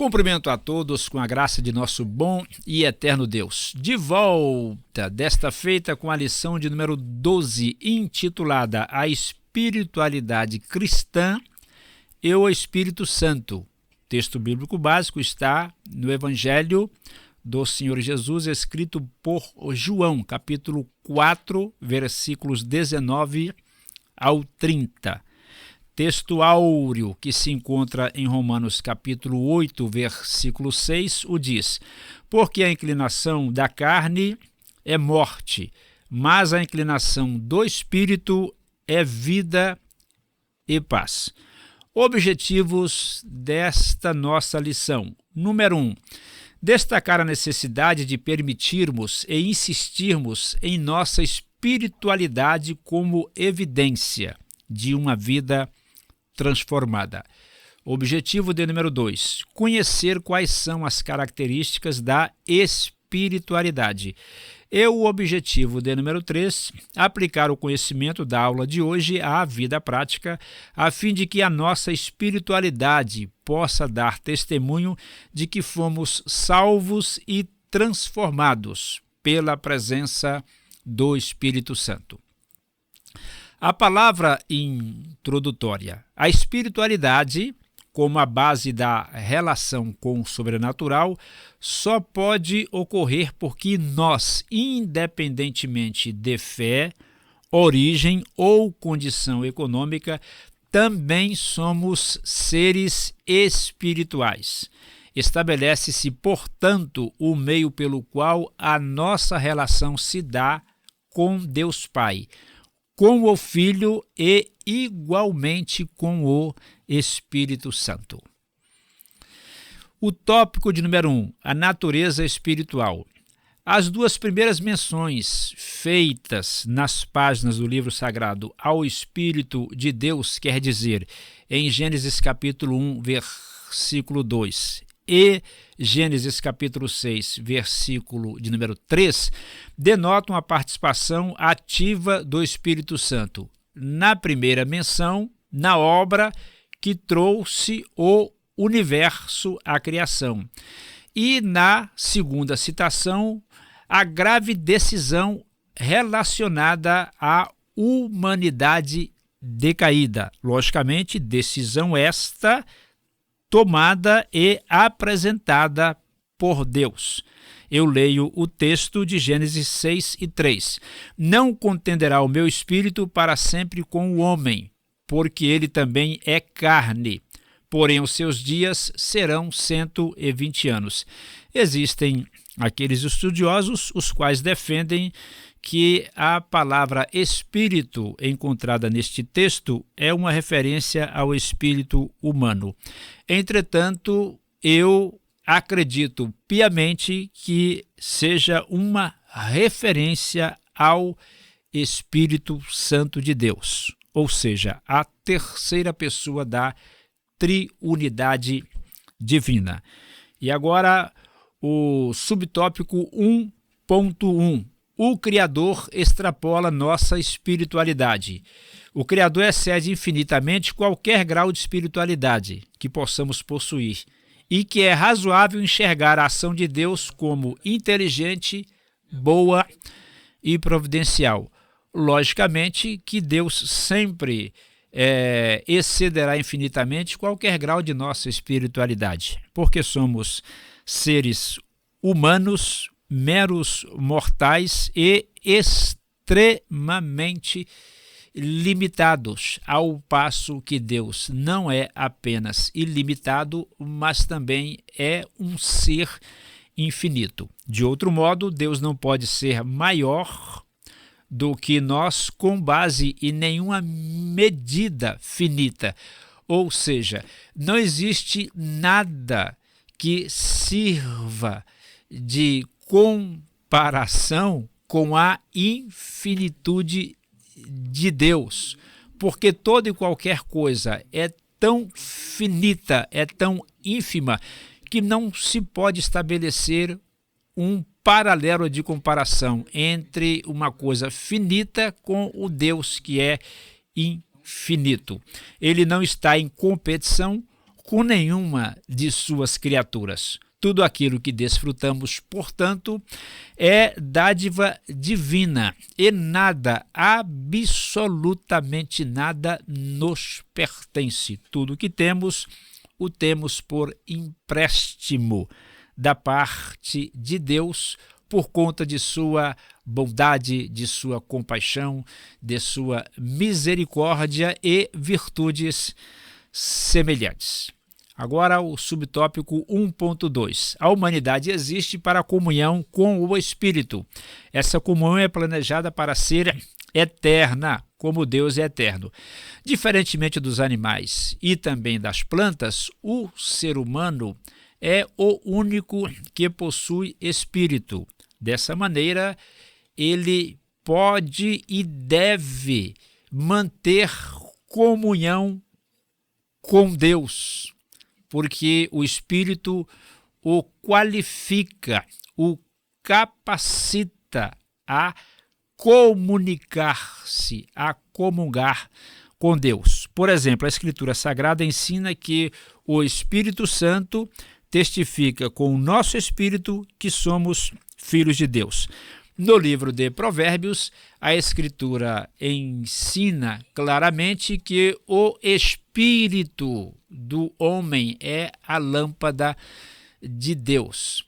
Cumprimento a todos com a graça de nosso bom e eterno Deus. De volta desta feita com a lição de número 12, intitulada A Espiritualidade Cristã e o Espírito Santo. O texto bíblico básico está no Evangelho do Senhor Jesus, escrito por João, capítulo 4, versículos 19 ao 30. Texto áureo que se encontra em Romanos capítulo 8, versículo 6, o diz: porque a inclinação da carne é morte, mas a inclinação do Espírito é vida e paz. Objetivos desta nossa lição. Número 1. Destacar a necessidade de permitirmos e insistirmos em nossa espiritualidade como evidência de uma vida transformada. Objetivo de número 2, conhecer quais são as características da espiritualidade. E o objetivo de número 3, aplicar o conhecimento da aula de hoje à vida prática, a fim de que a nossa espiritualidade possa dar testemunho de que fomos salvos e transformados pela presença do Espírito Santo. A palavra introdutória. A espiritualidade, como a base da relação com o sobrenatural, só pode ocorrer porque nós, independentemente de fé, origem ou condição econômica, também somos seres espirituais. Estabelece-se, portanto, o meio pelo qual a nossa relação se dá com Deus Pai, com o Filho e igualmente com o Espírito Santo. O tópico de número 1, a natureza espiritual. As duas primeiras menções feitas nas páginas do livro sagrado ao Espírito de Deus, quer dizer, em Gênesis capítulo 1, versículo 2, e Gênesis capítulo 6, versículo de número 3, denotam a participação ativa do Espírito Santo. Na primeira menção, na obra que trouxe o universo à criação. E na segunda citação, a grave decisão relacionada à humanidade decaída. Logicamente, decisão esta tomada e apresentada por Deus. Eu leio o texto de Gênesis 6 e 3. Não contenderá o meu espírito para sempre com o homem, porque ele também é carne, porém os seus dias serão 120 anos. Existem aqueles estudiosos os quais defendem que a palavra espírito encontrada neste texto é uma referência ao espírito humano. Entretanto, eu acredito piamente que seja uma referência ao Espírito Santo de Deus, ou seja, a terceira pessoa da triunidade divina. E agora o subtópico 1.1. O Criador extrapola nossa espiritualidade. O Criador excede infinitamente qualquer grau de espiritualidade que possamos possuir e que é razoável enxergar a ação de Deus como inteligente, boa e providencial. Logicamente que Deus sempre excederá infinitamente qualquer grau de nossa espiritualidade, porque somos seres humanos, meros mortais e extremamente limitados, ao passo que Deus não é apenas ilimitado, mas também é um ser infinito. De outro modo, Deus não pode ser maior do que nós com base em nenhuma medida finita. Ou seja, não existe nada que sirva de comparação com a infinitude de Deus, porque toda e qualquer coisa é tão finita, é tão ínfima, que não se pode estabelecer um paralelo de comparação entre uma coisa finita com o Deus que é infinito. Ele não está em competição com nenhuma de suas criaturas. Tudo aquilo que desfrutamos, portanto, é dádiva divina e nada, absolutamente nada, nos pertence. Tudo que temos, o temos por empréstimo da parte de Deus, por conta de sua bondade, de sua compaixão, de sua misericórdia e virtudes semelhantes. Agora o subtópico 1.2. A humanidade existe para a comunhão com o Espírito. Essa comunhão é planejada para ser eterna, como Deus é eterno. Diferentemente dos animais e também das plantas, o ser humano é o único que possui espírito. Dessa maneira, ele pode e deve manter comunhão com Deus, porque o Espírito o qualifica, o capacita a comunicar-se, a comungar com Deus. Por exemplo, a Escritura Sagrada ensina que o Espírito Santo testifica com o nosso espírito que somos filhos de Deus. No livro de Provérbios, a Escritura ensina claramente que o espírito do homem é a lâmpada de Deus.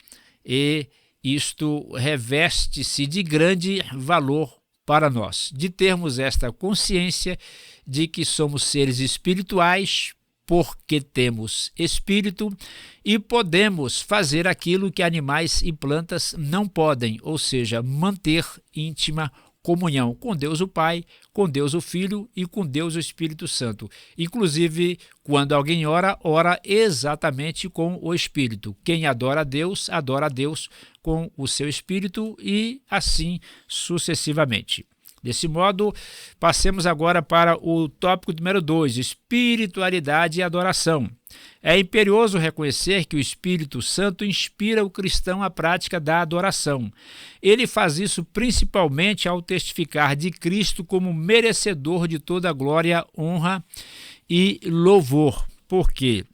E isto reveste-se de grande valor para nós, de termos esta consciência de que somos seres espirituais, porque temos espírito e podemos fazer aquilo que animais e plantas não podem, ou seja, manter íntima comunhão com Deus o Pai, com Deus o Filho e com Deus o Espírito Santo. Inclusive, quando alguém ora, ora exatamente com o Espírito. Quem adora a Deus com o seu Espírito e assim sucessivamente. Desse modo, passemos agora para o tópico número 2, espiritualidade e adoração. É imperioso reconhecer que o Espírito Santo inspira o cristão à prática da adoração. Ele faz isso principalmente ao testificar de Cristo como merecedor de toda a glória, honra e louvor, porque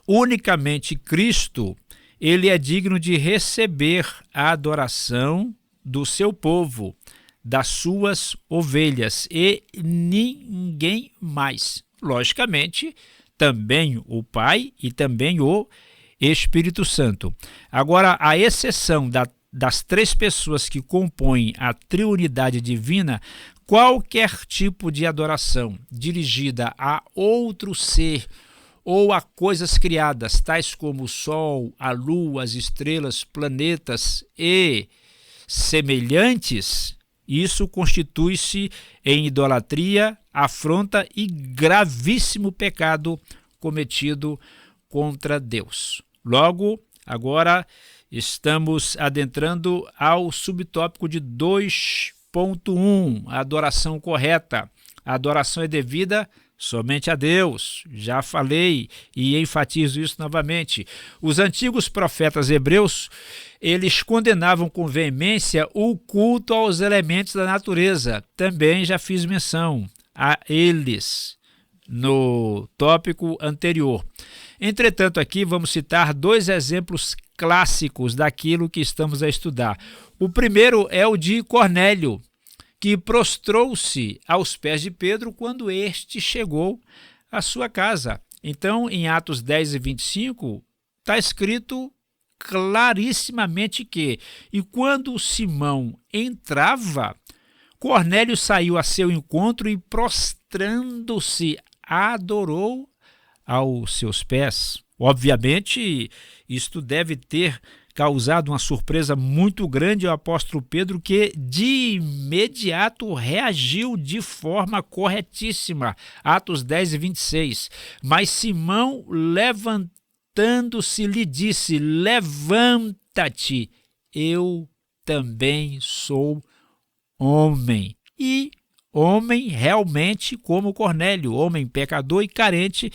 unicamente Cristo, ele é digno de receber a adoração do seu povo, das suas ovelhas e ninguém mais. Logicamente, também o Pai e também o Espírito Santo. Agora, a exceção das três pessoas que compõem a triunidade divina, qualquer tipo de adoração dirigida a outro ser ou a coisas criadas, tais como o Sol, a Lua, as estrelas, planetas e semelhantes, isso constitui-se em idolatria, afronta e gravíssimo pecado cometido contra Deus. Logo, agora estamos adentrando ao subtópico de 2.1, a adoração correta. A adoração é devida somente a Deus. Já falei e enfatizo isso novamente. Os antigos profetas hebreus, eles condenavam com veemência o culto aos elementos da natureza. Também já fiz menção a eles no tópico anterior. Entretanto, aqui vamos citar dois exemplos clássicos daquilo que estamos a estudar. O primeiro é o de Cornélio, que prostrou-se aos pés de Pedro quando este chegou à sua casa. Então, em Atos 10 e 25, está escrito clarissimamente que, e quando Simão entrava, Cornélio saiu a seu encontro e, prostrando-se, adorou aos seus pés. Obviamente, isto deve ter causado uma surpresa muito grande ao apóstolo Pedro, que de imediato reagiu de forma corretíssima. Atos 10 e 26. Mas Simão, levantando-se, lhe disse: levanta-te, eu também sou homem. E homem realmente como Cornélio, homem pecador e carente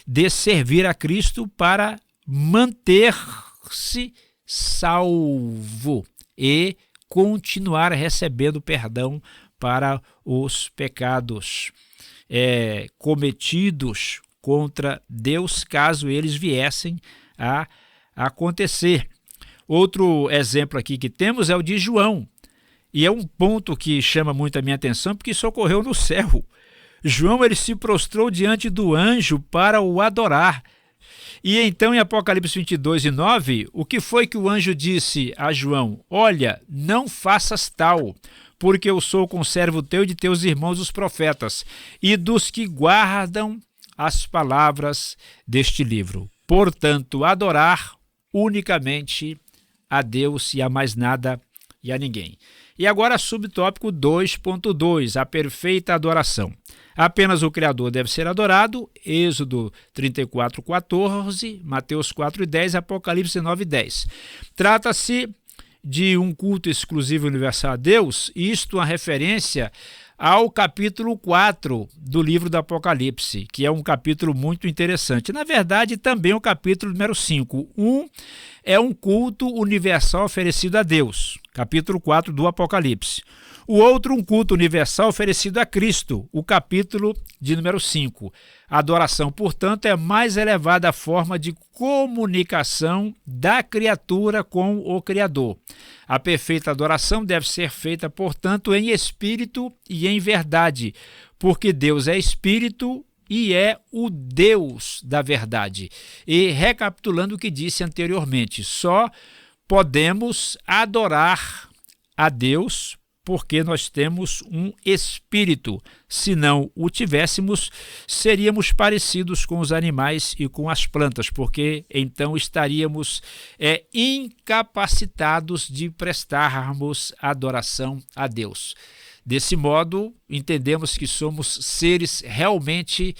de servir a Cristo para manter-se salvo e continuar recebendo perdão para os pecados cometidos contra Deus caso eles viessem a acontecer. Outro exemplo aqui que temos é o de João, e é um ponto que chama muito a minha atenção porque isso ocorreu no céu. João ele se prostrou diante do anjo para o adorar. E então em Apocalipse 22:9, o que foi que o anjo disse a João? Olha, não faças tal, porque eu sou conservo teu e de teus irmãos os profetas, e dos que guardam as palavras deste livro. Portanto, adorar unicamente a Deus e a mais nada e a ninguém. E agora subtópico 2.2, a perfeita adoração. Apenas o Criador deve ser adorado, Êxodo 34:14, Mateus 4:10, Apocalipse 9:10. Trata-se de um culto exclusivo e universal a Deus, isto uma referência ao capítulo 4 do livro do Apocalipse, que é um capítulo muito interessante. Na verdade, também o capítulo número 5. É um culto universal oferecido a Deus, capítulo 4 do Apocalipse. O outro, um culto universal oferecido a Cristo, o capítulo de número 5. A adoração, portanto, é a mais elevada forma de comunicação da criatura com o Criador. A perfeita adoração deve ser feita, portanto, em espírito e em verdade, porque Deus é espírito e é o Deus da verdade. E recapitulando o que disse anteriormente, só podemos adorar a Deus porque nós temos um espírito. Se não o tivéssemos, seríamos parecidos com os animais e com as plantas, porque então estaríamos incapacitados de prestarmos adoração a Deus. Desse modo, entendemos que somos seres realmente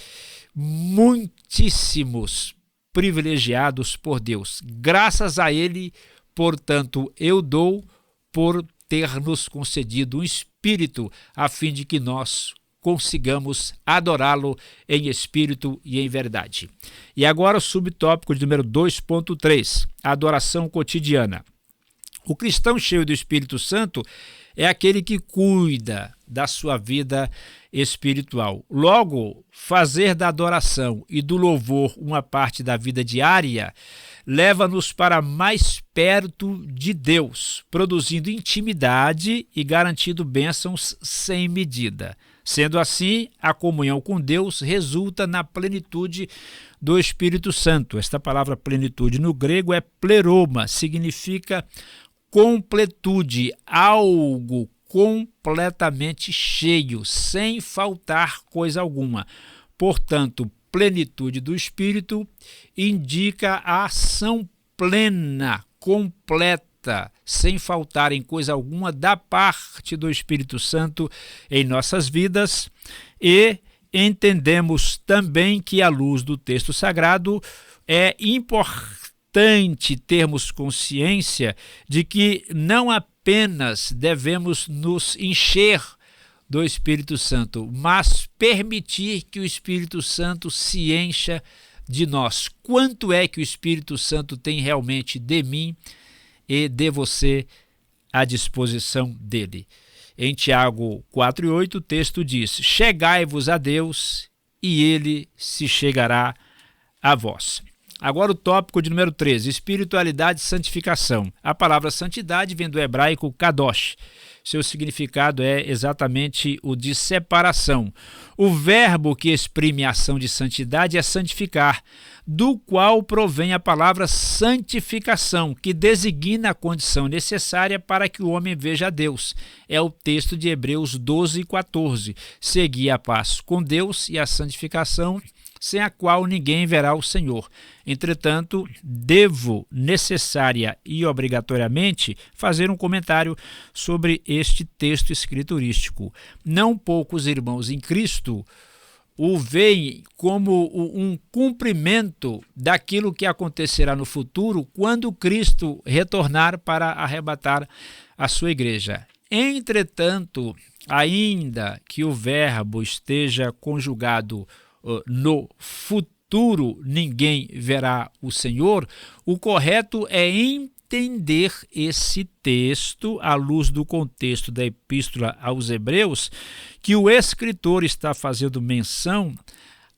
muitíssimos privilegiados por Deus. Graças a Ele, portanto, eu dou por ter nos concedido um espírito a fim de que nós consigamos adorá-lo em espírito e em verdade. E agora o subtópico de número 2.3, a adoração cotidiana. O cristão cheio do Espírito Santo é aquele que cuida da sua vida espiritual. Logo, fazer da adoração e do louvor uma parte da vida diária leva-nos para mais perto de Deus, produzindo intimidade e garantindo bênçãos sem medida. Sendo assim, a comunhão com Deus resulta na plenitude do Espírito Santo. Esta palavra plenitude no grego é pleroma, significa completude, algo completamente cheio, sem faltar coisa alguma. Portanto, plenitude do Espírito indica a ação plena, completa, sem faltar em coisa alguma da parte do Espírito Santo em nossas vidas, e entendemos também que, à luz do texto sagrado, é importante termos consciência de que não apenas devemos nos encher do Espírito Santo, mas permitir que o Espírito Santo se encha de nós. Quanto é que o Espírito Santo tem realmente de mim e de você à disposição dele? Em Tiago 4:8, o texto diz: chegai-vos a Deus e ele se chegará a vós. Agora o tópico de número 13, espiritualidade e santificação. A palavra santidade vem do hebraico kadosh. Seu significado é exatamente o de separação. O verbo que exprime a ação de santidade é santificar, do qual provém a palavra santificação, que designa a condição necessária para que o homem veja a Deus. É o texto de Hebreus 12:14. Segui a paz com Deus e a santificação, sem a qual ninguém verá o Senhor. Entretanto, devo necessária e obrigatoriamente fazer um comentário sobre este texto escriturístico. Não poucos irmãos em Cristo o veem como um cumprimento daquilo que acontecerá no futuro quando Cristo retornar para arrebatar a sua igreja. Entretanto, ainda que o verbo esteja conjugado no futuro, ninguém verá o Senhor, o correto é entender esse texto à luz do contexto da Epístola aos Hebreus, que o escritor está fazendo menção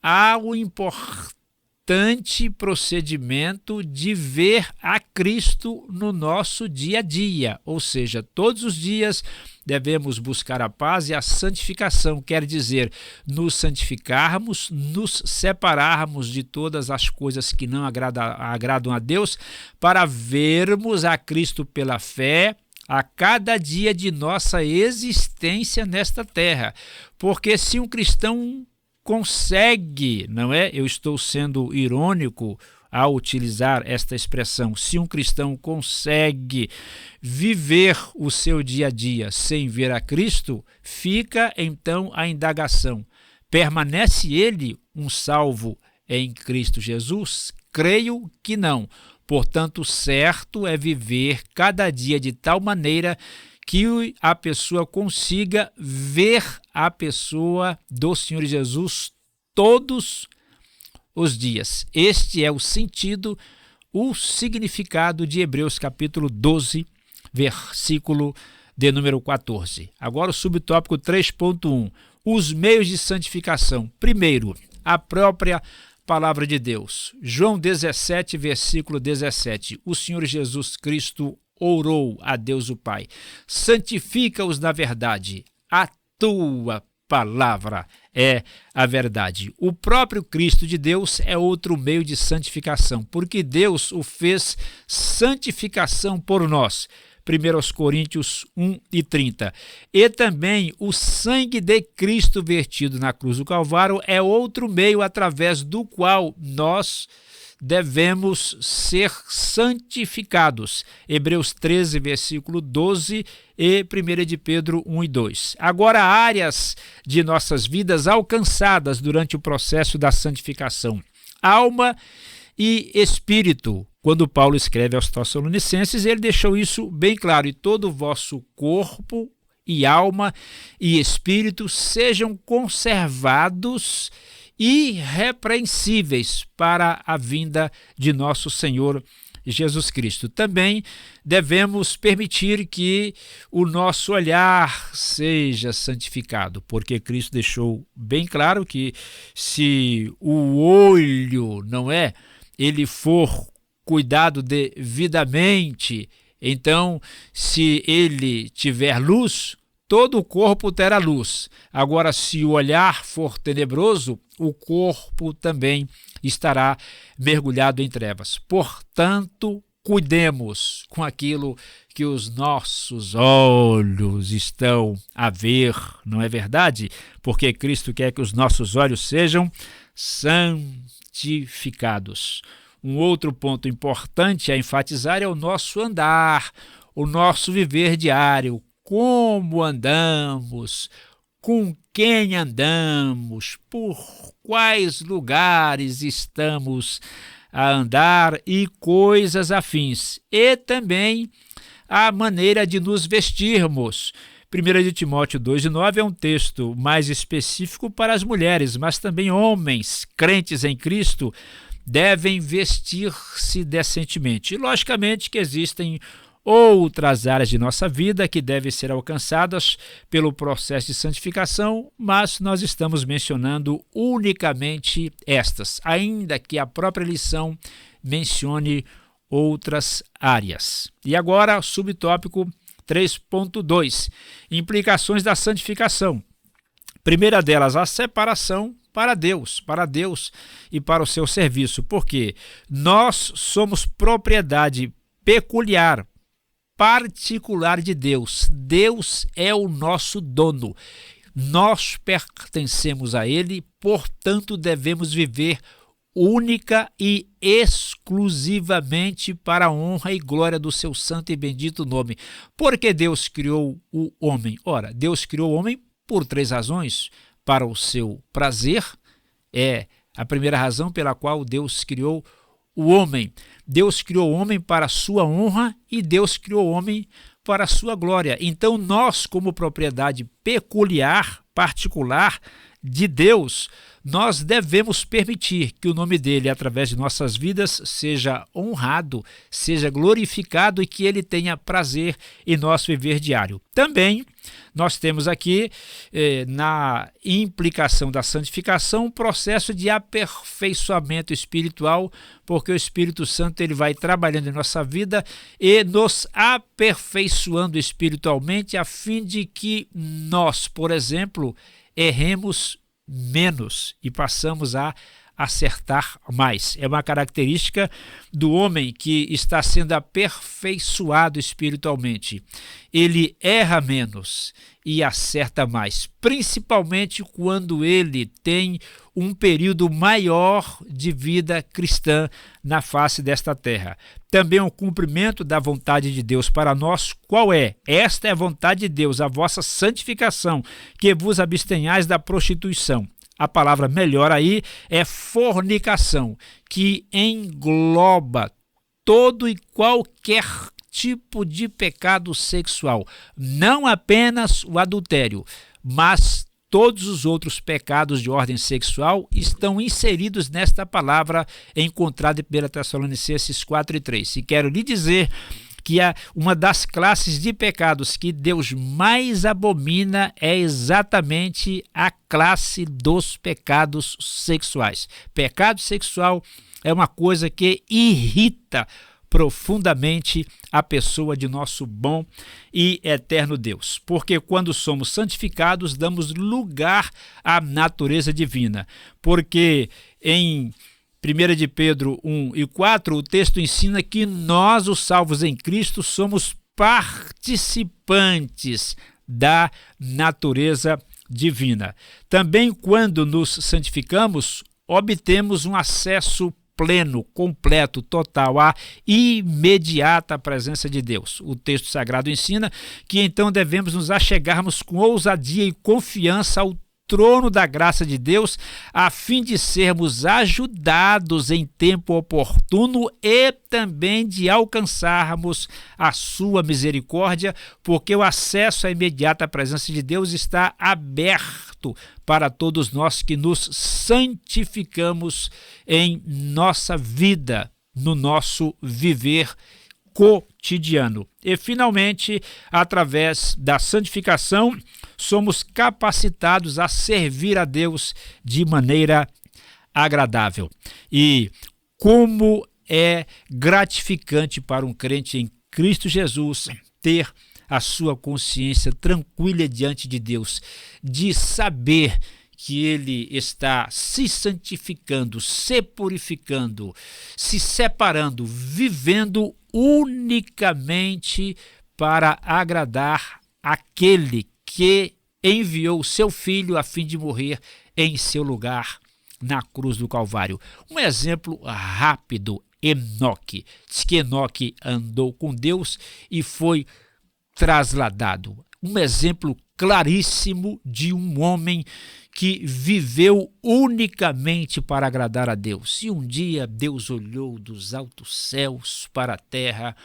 há o importante procedimento de ver a Cristo no nosso dia a dia, ou seja, todos os dias devemos buscar a paz e a santificação, quer dizer, nos santificarmos, nos separarmos de todas as coisas que não agradam a Deus, para vermos a Cristo pela fé a cada dia de nossa existência nesta terra. Porque se um cristão consegue, não é? Eu estou sendo irônico ao utilizar esta expressão. Se um cristão consegue viver o seu dia a dia sem ver a Cristo, fica então a indagação: permanece ele um salvo em Cristo Jesus? Creio que não. Portanto, certo é viver cada dia de tal maneira que a pessoa consiga ver a pessoa do Senhor Jesus todos os dias. Este é o sentido, o significado de Hebreus capítulo 12, versículo de número 14. Agora o subtópico 3.1, os meios de santificação. Primeiro, a própria palavra de Deus. João 17, versículo 17. O Senhor Jesus Cristo orou a Deus o Pai: santifica-os na verdade, a tua palavra é a verdade. O próprio Cristo de Deus é outro meio de santificação, porque Deus o fez santificação por nós. 1 Coríntios 1:30. E também o sangue de Cristo vertido na cruz do Calvário é outro meio através do qual nós devemos ser santificados. Hebreus 13, versículo 12 e 1 de Pedro 1 e 2. Agora, áreas de nossas vidas alcançadas durante o processo da santificação: alma e espírito. Quando Paulo escreve aos Tessalonicenses, ele deixou isso bem claro: e todo o vosso corpo e alma e espírito sejam conservados irrepreensíveis para a vinda de nosso Senhor Jesus Cristo. Também devemos permitir que o nosso olhar seja santificado, porque Cristo deixou bem claro que se o olho, não é, ele for cuidado devidamente, então se ele tiver luz, todo o corpo terá luz. Agora, se o olhar for tenebroso, o corpo também estará mergulhado em trevas. Portanto, cuidemos com aquilo que os nossos olhos estão a ver, não é verdade? Porque Cristo quer que os nossos olhos sejam santificados. Um outro ponto importante a enfatizar é o nosso andar, o nosso viver diário. Como andamos, com quem andamos, por quais lugares estamos a andar e coisas afins. E também a maneira de nos vestirmos. 1 de Timóteo 2:9 é um texto mais específico para as mulheres, mas também homens crentes em Cristo devem vestir-se decentemente. E logicamente que existem outras áreas de nossa vida que devem ser alcançadas pelo processo de santificação, mas nós estamos mencionando unicamente estas, ainda que a própria lição mencione outras áreas. E agora, subtópico 3.2, implicações da santificação. Primeira delas, a separação para Deus e para o seu serviço, porque nós somos propriedade peculiar, particular de Deus. Deus é o nosso dono. Nós pertencemos a Ele, portanto devemos viver única e exclusivamente para a honra e glória do seu santo e bendito nome. Porque Deus criou o homem? Ora, Deus criou o homem por 3 razões. Para o seu prazer, é a primeira razão pela qual Deus criou o homem. Deus criou o homem para a sua honra e Deus criou o homem para a sua glória. Então nós, como propriedade peculiar, particular de Deus, nós devemos permitir que o nome dele, através de nossas vidas, seja honrado, seja glorificado e que ele tenha prazer em nosso viver diário. Também nós temos aqui, na implicação da santificação, um processo de aperfeiçoamento espiritual, porque o Espírito Santo ele vai trabalhando em nossa vida e nos aperfeiçoando espiritualmente, a fim de que nós, por exemplo, erremos menos e passamos a acertar mais. É uma característica do homem que está sendo aperfeiçoado espiritualmente. Ele erra menos e acerta mais, principalmente quando ele tem um período maior de vida cristã na face desta terra. Também o cumprimento da vontade de Deus para nós, qual é? Esta é a vontade de Deus, a vossa santificação, que vos abstenhais da prostituição. A palavra melhor aí é fornicação, que engloba todo e qualquer tipo de pecado sexual. Não apenas o adultério, mas todos os outros pecados de ordem sexual estão inseridos nesta palavra encontrada em 1 Tessalonicenses 4:3. E quero lhe dizer que uma das classes de pecados que Deus mais abomina é exatamente a classe dos pecados sexuais. Pecado sexual é uma coisa que irrita profundamente a pessoa de nosso bom e eterno Deus, porque quando somos santificados, damos lugar à natureza divina, porque em 1 de Pedro 1:4, o texto ensina que nós, os salvos em Cristo, somos participantes da natureza divina. Também quando nos santificamos, obtemos um acesso pleno, completo, total, à imediata presença de Deus. O texto sagrado ensina que então devemos nos achegarmos com ousadia e confiança ao trono da graça de Deus, a fim de sermos ajudados em tempo oportuno e também de alcançarmos a sua misericórdia, porque o acesso à imediata presença de Deus está aberto para todos nós que nos santificamos em nossa vida, no nosso viver cotidiano. E, finalmente, através da santificação, somos capacitados a servir a Deus de maneira agradável. E como é gratificante para um crente em Cristo Jesus ter a sua consciência tranquila diante de Deus, de saber que ele está se santificando, se purificando, se separando, vivendo unicamente para agradar aquele que enviou o seu Filho a fim de morrer em seu lugar na cruz do Calvário. Um exemplo rápido, Enoque. Diz que Enoque andou com Deus e foi trasladado. Um exemplo claríssimo de um homem que viveu unicamente para agradar a Deus. E um dia Deus olhou dos altos céus para a terra,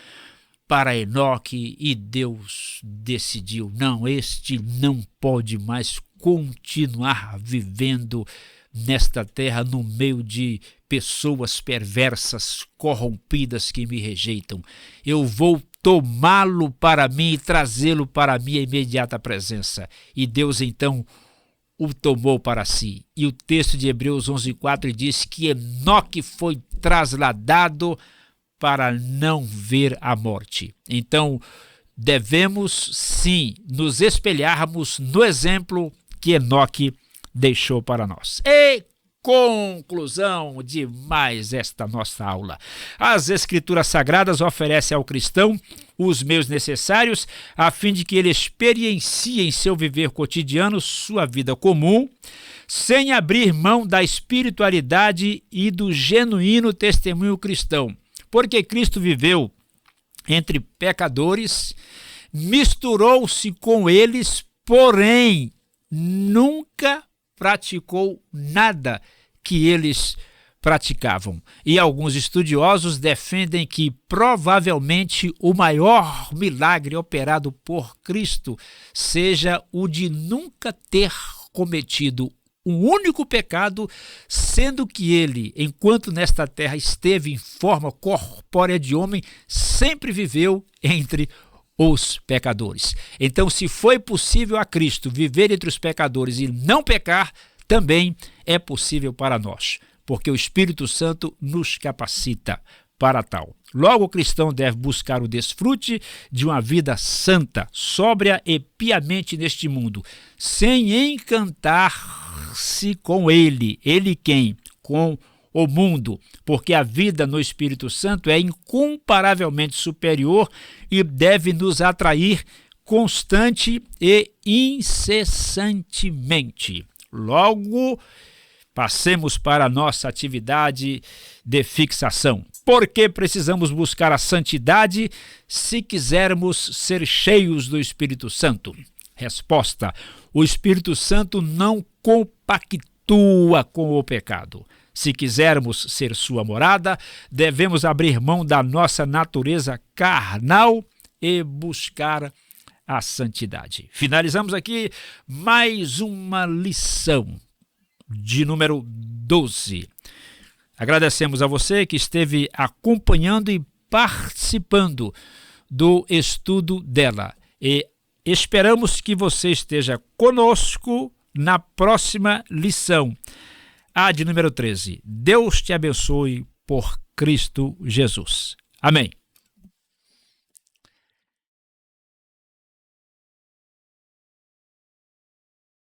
para Enoque, e Deus decidiu: não, este não pode mais continuar vivendo nesta terra no meio de pessoas perversas, corrompidas que me rejeitam. Eu vou tomá-lo para mim e trazê-lo para a minha imediata presença. E Deus então o tomou para si. E o texto de Hebreus 11:4 diz que Enoque foi trasladado para não ver a morte. Então, devemos sim nos espelharmos no exemplo que Enoque deixou para nós. E conclusão de mais esta nossa aula. As Escrituras Sagradas oferecem ao cristão os meios necessários a fim de que ele experiencie em seu viver cotidiano sua vida comum, sem abrir mão da espiritualidade e do genuíno testemunho cristão. Porque Cristo viveu entre pecadores, misturou-se com eles, porém nunca praticou nada que eles praticavam. E alguns estudiosos defendem que provavelmente o maior milagre operado por Cristo seja o de nunca ter cometido um único pecado, sendo que ele, enquanto nesta terra esteve em forma corpórea de homem, sempre viveu entre os pecadores. Então, se foi possível a Cristo viver entre os pecadores e não pecar, também é possível para nós, porque o Espírito Santo nos capacita para tal. Logo, o cristão deve buscar o desfrute de uma vida santa, sóbria e piamente neste mundo, sem encantar-se com ele. Ele quem? Com o mundo, porque a vida no Espírito Santo é incomparavelmente superior e deve nos atrair constante e incessantemente. Logo, passemos para a nossa atividade de fixação. Por que precisamos buscar a santidade se quisermos ser cheios do Espírito Santo? Resposta: o Espírito Santo não compactua com o pecado. Se quisermos ser sua morada, devemos abrir mão da nossa natureza carnal e buscar a santidade. Finalizamos aqui mais uma lição de número 12. Agradecemos a você que esteve acompanhando e participando do estudo dela. E esperamos que você esteja conosco na próxima lição, a de número 13. Deus te abençoe por Cristo Jesus. Amém.